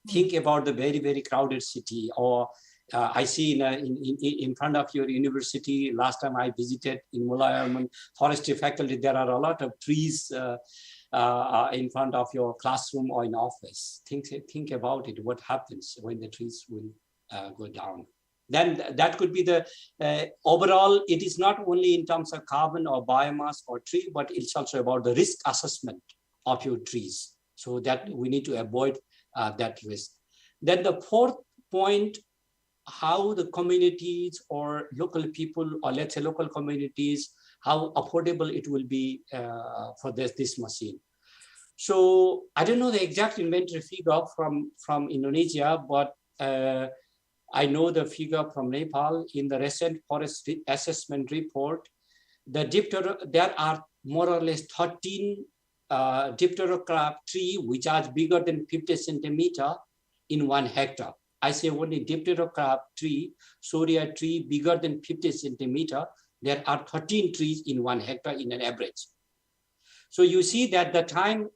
Speaker 2: Think about the very, very crowded city. Or I see in front of your university, last time I visited in Mulawarman Forestry faculty, there are a lot of trees in front of your classroom or in office. Think about it, what happens when the trees will go down. Then that could be the overall, it is not only in terms of carbon or biomass or tree, but it's also about the risk assessment of your trees, so that we need to avoid that risk. Then the fourth point, how the communities or local people, or let's say local communities, how affordable it will be for this machine. So I don't know the exact inventory figure from Indonesia, but I know the figure from Nepal. In the recent forest assessment report, there are more or less 13 dipterocrab tree which are bigger than 50 centimeter in 1 hectare. I say only dipterocrab tree, Soria tree bigger than 50 centimeter. There are 13 trees in 1 hectare in an average. So you see that the time,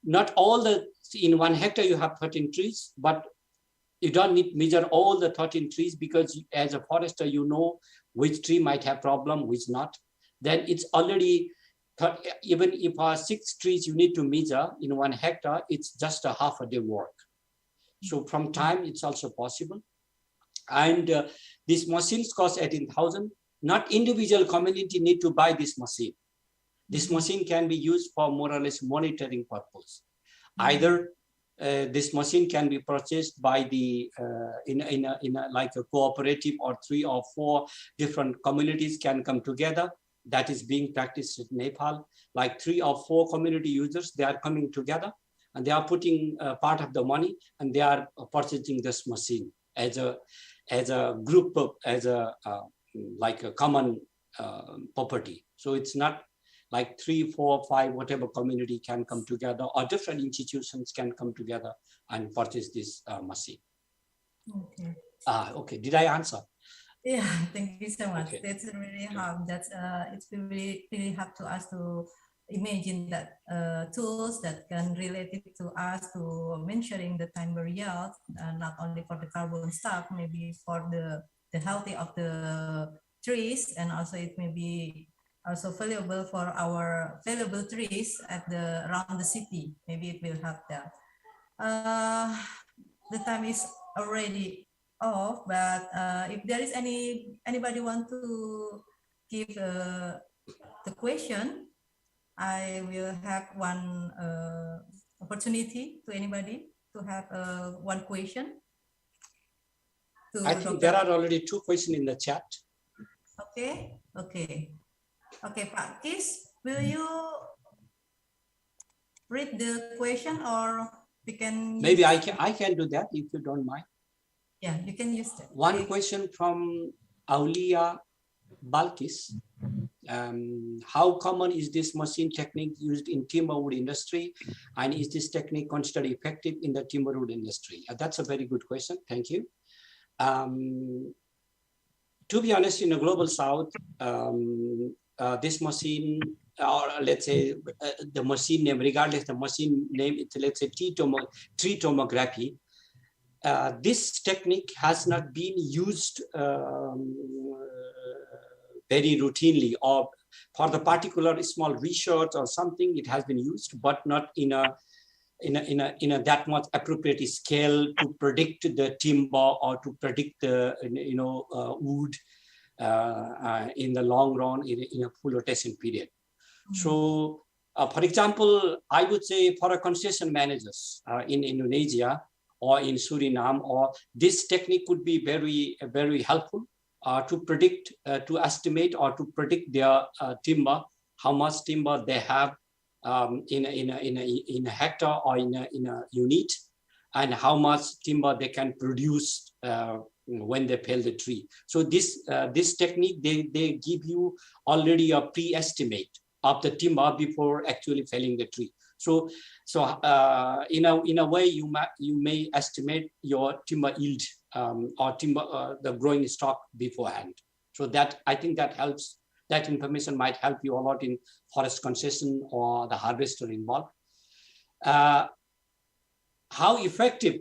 Speaker 2: not all in 1 hectare you have 13 trees, but you don't need measure all the 13 trees, because as a forester, you know which tree might have problem, which not. Then it's already, even if 6 trees you need to measure in 1 hectare, it's just a half a day work. So from time, it's also possible. And these machines cost 18,000. Not individual community need to buy this machine. This machine can be used for more or less monitoring purpose. Either this machine can be purchased by the like a cooperative, or 3 or 4 different communities can come together. That is being practiced in Nepal. Like 3 or 4 community users, they are coming together and they are putting part of the money and they are purchasing this machine as a group, like a common property. So it's not like 3, 4, 5, whatever community can come together, or different institutions can come together and purchase this machine.
Speaker 1: Okay.
Speaker 2: Okay. Did I answer?
Speaker 1: Yeah, thank you so much.
Speaker 2: Okay.
Speaker 1: That's really hard. That's it's really hard to us to imagine that tools that can relate it to us to measuring the timber yield, not only for the carbon stuff, maybe for the healthy of the trees, and also it may be also valuable for our valuable trees around the city. Maybe it will help them. The time is already off, but if there is anybody want to give the question, I will have one opportunity to anybody to have one question.
Speaker 2: I think there are already 2 questions in the chat.
Speaker 1: Okay. Pak Kis, will you read the question, or we can?
Speaker 2: Maybe I can do that if you don't mind.
Speaker 1: Yeah, you can use that.
Speaker 2: One question from Aulia Balkis. How common is this machine technique used in timberwood industry, and is this technique considered effective in the timberwood industry? That's a very good question. Thank you. To be honest, in the global south, this machine, or let's say the machine name, regardless the machine name, it's, let's say tree tomography. This technique has not been used very routinely, or for the particular small research or something, it has been used, but not in a that much appropriate scale to predict the timber or to predict the wood in the long run in a full rotation period. So, for example, I would say for a concession managers in Indonesia or in Suriname, or this technique would be very, very helpful to predict, to estimate, or to predict their timber, how much timber they have in a hectare or in a unit, and how much timber they can produce when they fell the tree. So this technique, they give you already a pre-estimate of the timber before actually felling the tree. So in a way, you may estimate your timber yield or timber the growing stock beforehand. So that, I think that helps. That information might help you a lot in forest concession or the harvester involved. How effective?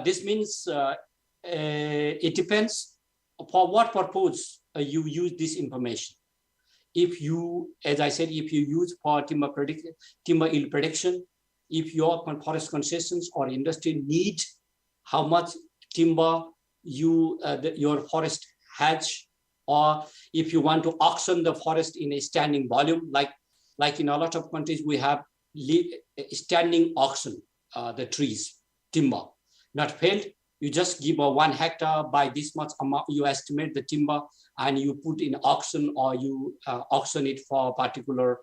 Speaker 2: This means it depends for what purpose you use this information. If you, as I said, if you use for timber yield prediction, if your forest concessions or industry need how much timber your forest has, or if you want to auction the forest in a standing volume, like in a lot of countries, we have standing auction, the trees, timber, not felled. You just give a 1 hectare by this much amount, you estimate the timber and you put in auction, or you auction it for particular,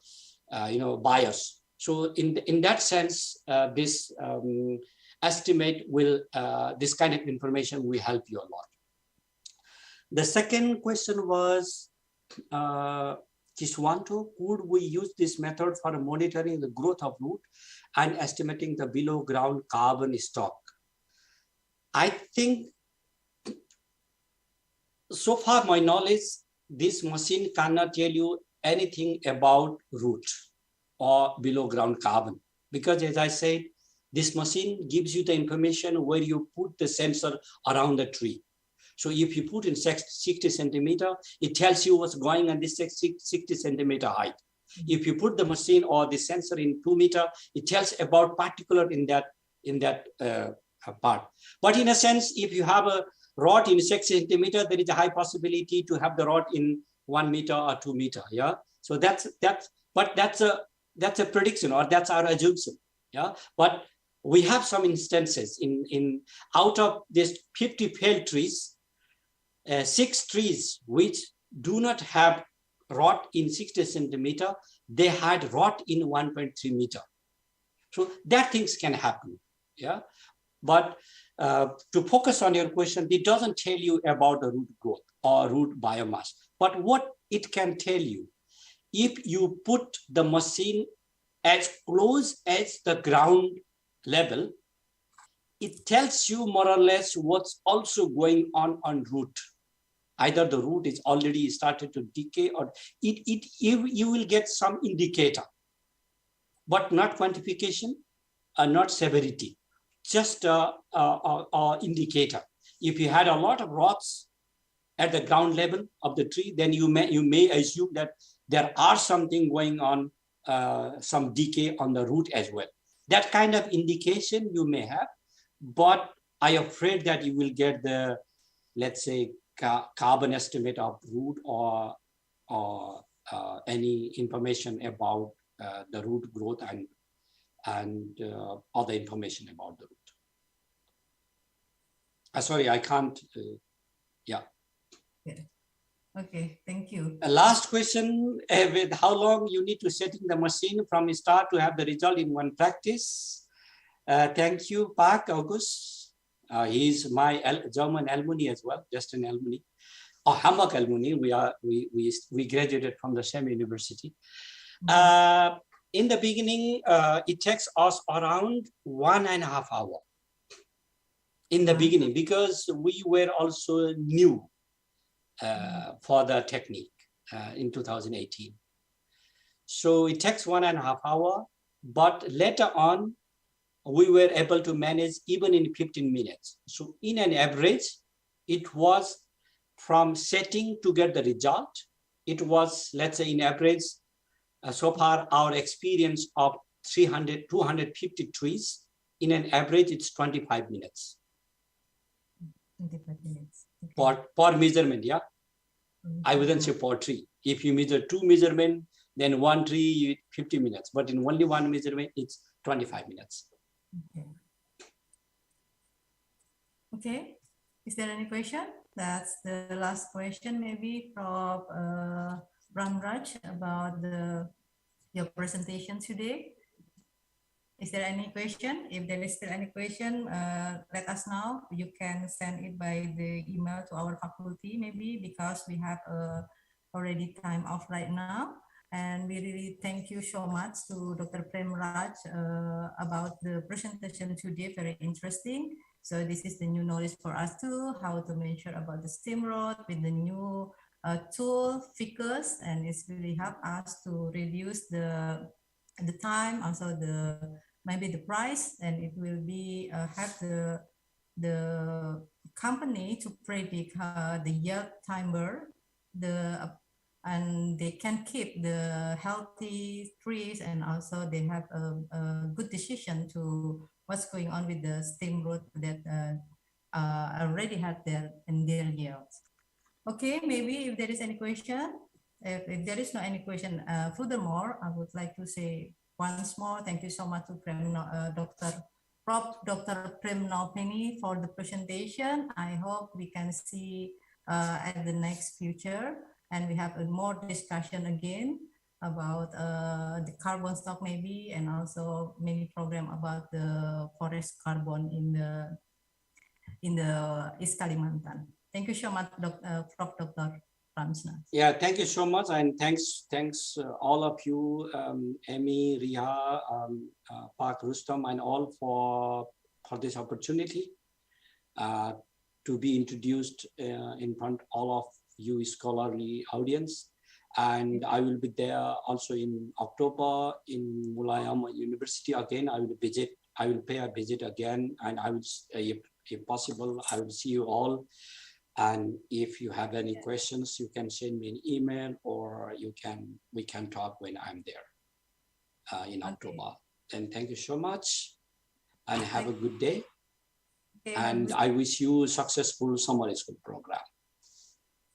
Speaker 2: buyers. So in that sense, this estimate will, this kind of information will help you a lot. The second question was, Kiswanto, could we use this method for monitoring the growth of root and estimating the below ground carbon stock? I think, so far my knowledge, this machine cannot tell you anything about root or below ground carbon, because as I said, this machine gives you the information where you put the sensor around the tree. So if you put in 60 centimeter, it tells you what's going on this 60 centimeter height. If you put the machine or the sensor in 2 meter, it tells about particular in that part. But in a sense, if you have a rod in 6 centimeter, there is a high possibility to have the rod in 1 meter or 2 meter. Yeah. So that's a prediction, or that's our assumption. Yeah. But we have some instances in out of these 50 felled trees, 6 trees which do not have rod in 60 centimeter, they had rod in 1.3 meter. So that things can happen. Yeah. But to focus on your question, it doesn't tell you about the root growth or root biomass. But what it can tell you, if you put the machine as close as the ground level, it tells you more or less what's also going on root. Either the root is already started to decay, or you will get some indicator, but not quantification, not severity, just a indicator. If you had a lot of rods at the ground level of the tree, then you may assume that there are something going on, some decay on the root as well. That kind of indication you may have, but I am afraid that you will get the, let's say, carbon estimate of root or any information about the root growth and other information about the root. Sorry, I can't. Yeah.
Speaker 1: Okay, thank you.
Speaker 2: Last question, with how long you need to setting the machine from start to have the result in one practice? Thank you, Park August. He's my German alumni as well, just an alumni. Hamburg alumni. We graduated from the same university. In the beginning, it takes us around 1.5 hours. In the beginning, because we were also new for the technique in 2018. So it takes 1.5 hours, but later on, we were able to manage even in 15 minutes. So in an average, it was from setting to get the result, it was, let's say in average, so far our experience of 250 trees, in an average, it's 25 minutes.
Speaker 1: 25 minutes. Okay.
Speaker 2: For measurement, yeah. I wouldn't say for tree. If you measure 2 measurements, then 1 tree, 50 minutes. But in only 1 measurement, it's 25 minutes.
Speaker 1: Okay. Okay. Is there any question? That's the last question, maybe from Ramraj about your presentation today. Is there any question? If there is still any question, let us know. You can send it by the email to our faculty, maybe, because we have already time off right now. And we really thank you so much to Dr. Prem Raj about the presentation today, very interesting. So this is the new knowledge for us too, how to measure about the stem rate with the new tool, figures, and it's really help us to reduce the time, also maybe the price, and it will be have the company to predict the yield timber, and they can keep the healthy trees, and also they have a good decision to what's going on with the stem root that already had their yields. Okay, maybe if there is any question, if there is no any question, furthermore, I would like to say once more, thank you so much to Prem, Dr. Prem Neupane for the presentation. I hope we can see at the next future, and we have a more discussion again about the carbon stock maybe, and also many program about the forest carbon in the East Kalimantan. Thank you so much, Dr. Ramsna.
Speaker 2: Yeah, thank you so much, and thanks all of you, Amy, Riha, Pak Rustam, and all for this opportunity to be introduced in front of all of you scholarly audience. And I will be there also in October in Mulawarman University again. I will pay a visit again, and I will, if possible, I will see you all. And if you have any questions, you can send me an email, or we can talk when I'm there in October. Then thank you so much, and have a good day. And I wish you a successful summer school program.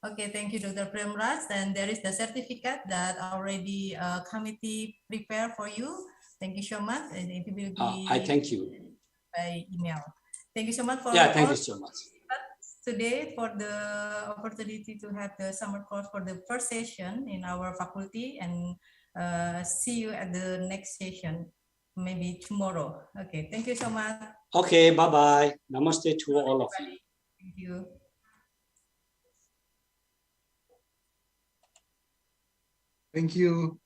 Speaker 1: Okay, thank you, Dr. Prem Raj. And there is the certificate that already committee prepared for you. Thank you so much. And it will be
Speaker 2: I thank you
Speaker 1: by email. Thank you so much for
Speaker 2: thank you so much
Speaker 1: today for the opportunity to have the summer course for the first session in our faculty, and see you at the next session, maybe tomorrow. Okay, thank you so much.
Speaker 2: Okay, bye-bye. Namaste to all of you.
Speaker 1: Thank you.
Speaker 3: Thank you.